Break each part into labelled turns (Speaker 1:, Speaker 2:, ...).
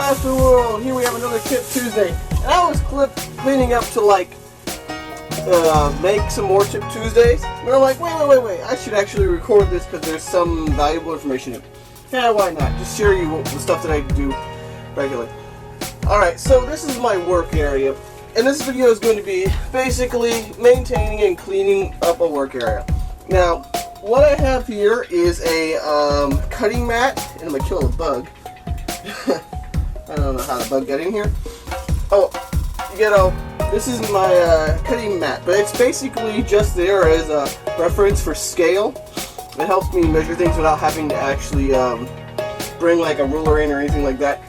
Speaker 1: Master World! Here we have another Tip Tuesday. And I was cleaning up to make some more Tip Tuesdays. But I'm like, wait. I should actually record this because there's some valuable information in it. Yeah, why not? Just share you the stuff that I do regularly. Alright, so this is my work area. And this video is going to be basically maintaining and cleaning up a work area. Now, what I have here is a cutting mat, and I'm going to kill a bug. I don't know how the bug got in here. Oh, this is my cutting mat, but it's basically just there as a reference for scale. It helps me measure things without having to actually bring like a ruler in or anything like that.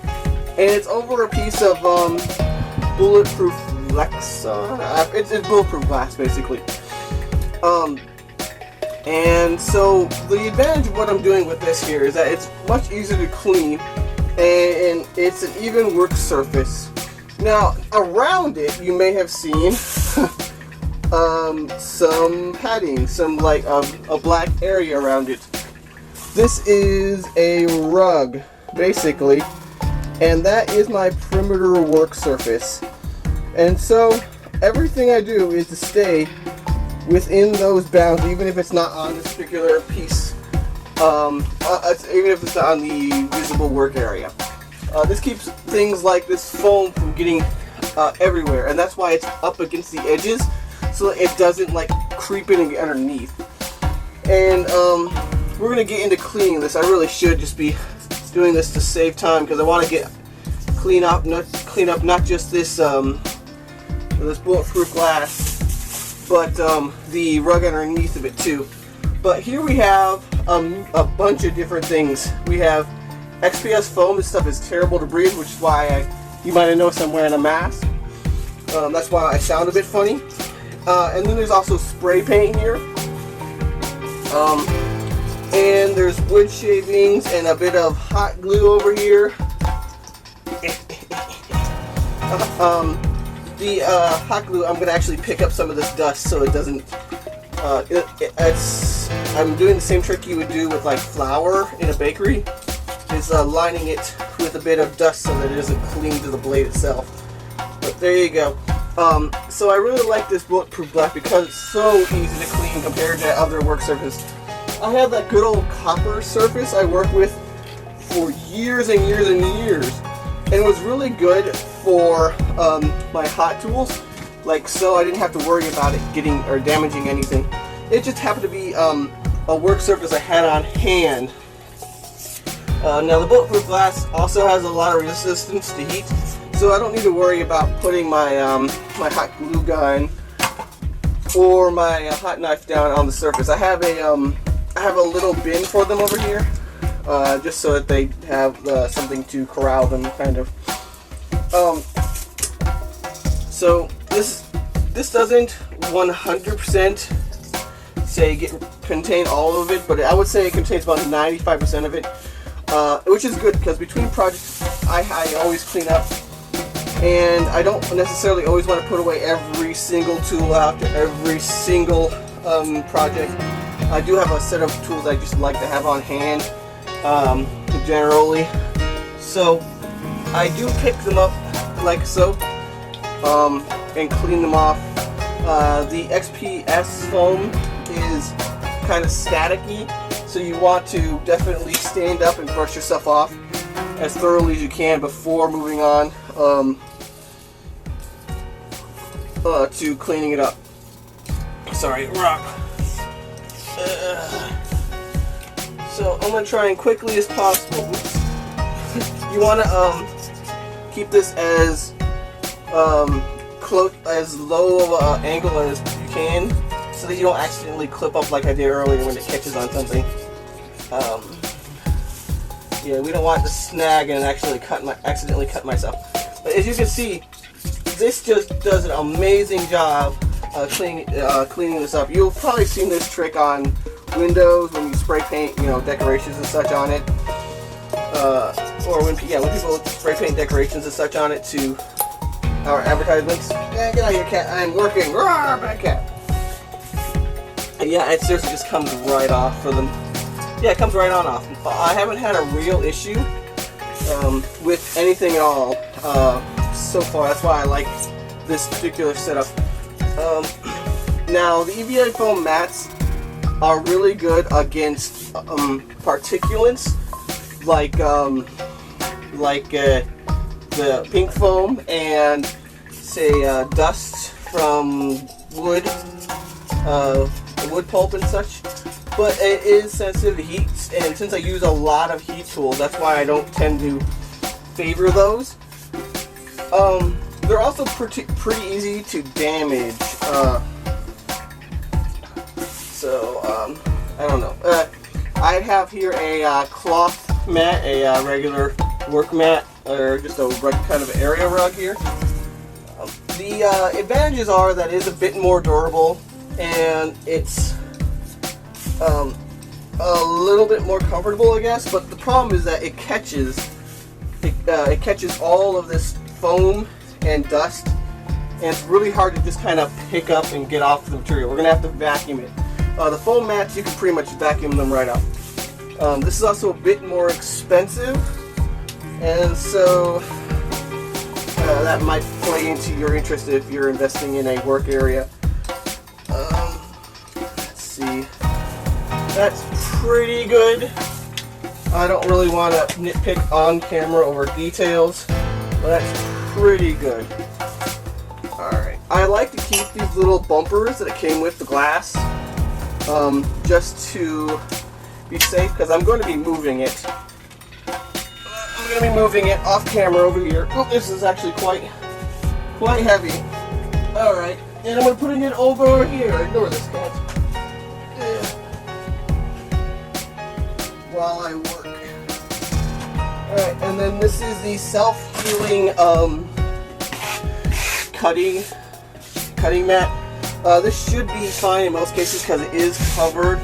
Speaker 1: And it's over a piece of bulletproof Lexa. It's bulletproof glass, basically. And so the advantage of what I'm doing with this here is that it's much easier to clean, and it's an even work surface. Now, around it, you may have seen some padding, some like a black area around it. This is a rug, basically, and that is my perimeter work surface. And so everything I do is to stay within those bounds, even if it's not on this particular piece, even if it's not on the visible work area. This keeps things like this foam from getting everywhere, and that's why it's up against the edges, so that it doesn't like creep in and get underneath. And we're gonna get into cleaning this. I really should just be doing this to save time because I want to clean up not just this this bulletproof glass, but the rug underneath of it too. But here we have a bunch of different things. We have XPS foam. This stuff is terrible to breathe, which is why you might have noticed I'm wearing a mask. That's why I sound a bit funny. And then there's also spray paint here. And there's wood shavings and a bit of hot glue over here. The hot glue, I'm going to actually pick up some of this dust so it doesn't, I'm doing the same trick you would do with like flour in a bakery, is lining it with a bit of dust so that it doesn't cling to the blade itself. But there you go. So I really like this bulletproof glass because it's so easy to clean compared to other work surfaces. I have that good old copper surface I work with for years and years and years. And it was really good for my hot tools, like so I didn't have to worry about it getting or damaging anything. It just happened to be a work surface I had on hand. Now the bulletproof glass also has a lot of resistance to heat, so I don't need to worry about putting my my hot glue gun or my hot knife down on the surface. I have a little bin for them over here. Just so that they have something to corral them, kind of. So this doesn't 100% say contain all of it, but I would say it contains about 95% of it, which is good because between projects I always clean up, and I don't necessarily always want to put away every single tool after every single project. I do have a set of tools I just like to have on hand. Generally, so I do pick them up like so, and clean them off. The XPS foam is kind of staticky, so you want to definitely stand up and brush yourself off as thoroughly as you can before moving on to cleaning it up. Sorry, rock. So I'm going to try and quickly as possible. You want to keep this as as low of an angle as you can, so that you don't accidentally clip up like I did earlier when it catches on something. Yeah, we don't want to snag and actually accidentally cut myself. But as you can see, this just does an amazing job cleaning this up. You've probably seen this trick on windows when you spray paint, decorations and such on it, or when people spray paint decorations and such on it to our advertisements. Yeah, get out of here, cat! I'm working. Roar, bad cat. And yeah, it seriously just comes right off for them. Yeah, it comes right on off. I haven't had a real issue with anything at all so far. That's why I like this particular setup. Now the EVA foam mats are really good against particulates like the pink foam and say dust from wood pulp and such. But it is sensitive to heat, and since I use a lot of heat tools, that's why I don't tend to favor those. They're also pretty easy to damage. I don't know. I have here a cloth mat, a regular work mat, or just a kind of area rug here. The advantages are that it is a bit more durable, and it's a little bit more comfortable, I guess. But the problem is that it catches all of this foam and dust, and it's really hard to just kind of pick up and get off the material. We're gonna have to vacuum it. The foam mats, you can pretty much vacuum them right out. This is also a bit more expensive, and so that might play into your interest if you're investing in a work area. Let's see. That's pretty good. I don't really want to nitpick on camera over details, but that's pretty good. Alright. I like to keep these little bumpers that it came with the glass, just to be safe, because I'm going to be moving it. I'm going to be moving it off camera over here. Oh, this is actually quite heavy. Alright, and I'm putting it over here. Ignore this, guys. While I work. Alright, and then this is the self-healing cutting mat. This should be fine in most cases because it is covered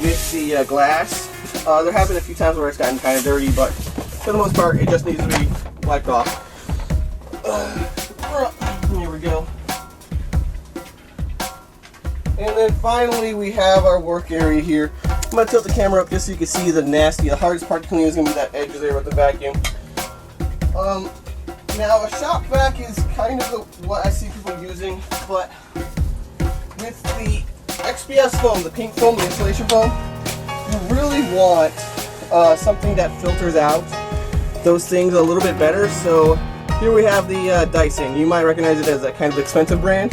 Speaker 1: with the glass. There have been a few times where it's gotten kind of dirty, but for the most part it just needs to be wiped off. Here we go. And then finally we have our work area here. I'm going to tilt the camera up just so you can see the hardest part to clean is going to be that edge there with the vacuum. Now a shop vac is kind of what I see people using, but with the XPS foam, the pink foam, the insulation foam, you really want something that filters out those things a little bit better. So here we have the Dyson. You might recognize it as a kind of expensive brand,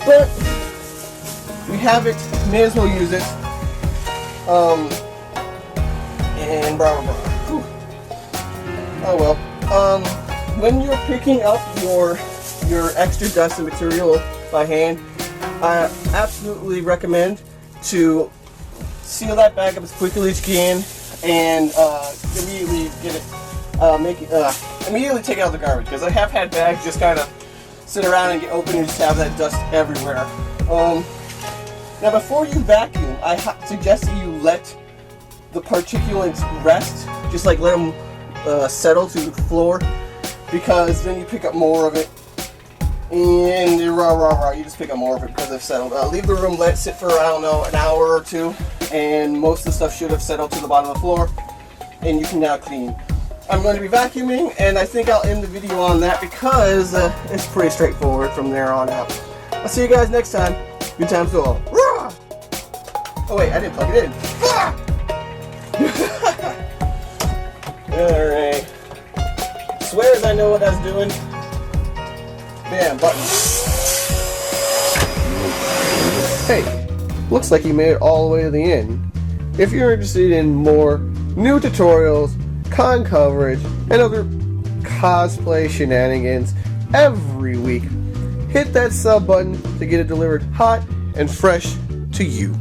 Speaker 1: but we have it, may as well use it. And blah blah blah. Whew. Oh well. When you're picking up your extra dust and material by hand, I absolutely recommend to seal that bag up as quickly as you can, and immediately get it, immediately take it out of the garbage. Because I have had bags just kind of sit around and get open and just have that dust everywhere. Now, before you vacuum, I suggest that you let the particulates rest, just like let them settle to the floor, because then you pick up more of it, and you just pick up more of it because they've settled. Leave the room, let it sit for, I don't know, an hour or two, and most of the stuff should have settled to the bottom of the floor, and you can now clean. I'm going to be vacuuming, and I think I'll end the video on that because it's pretty straightforward from there on out. I'll see you guys next time. Good times to all. Oh wait, I didn't plug it in. Alright. Swears I know what I was doing. Bam, button. Hey, looks like you made it all the way to the end. If you're interested in more new tutorials, con coverage, and other cosplay shenanigans every week, hit that sub button to get it delivered hot and fresh to you.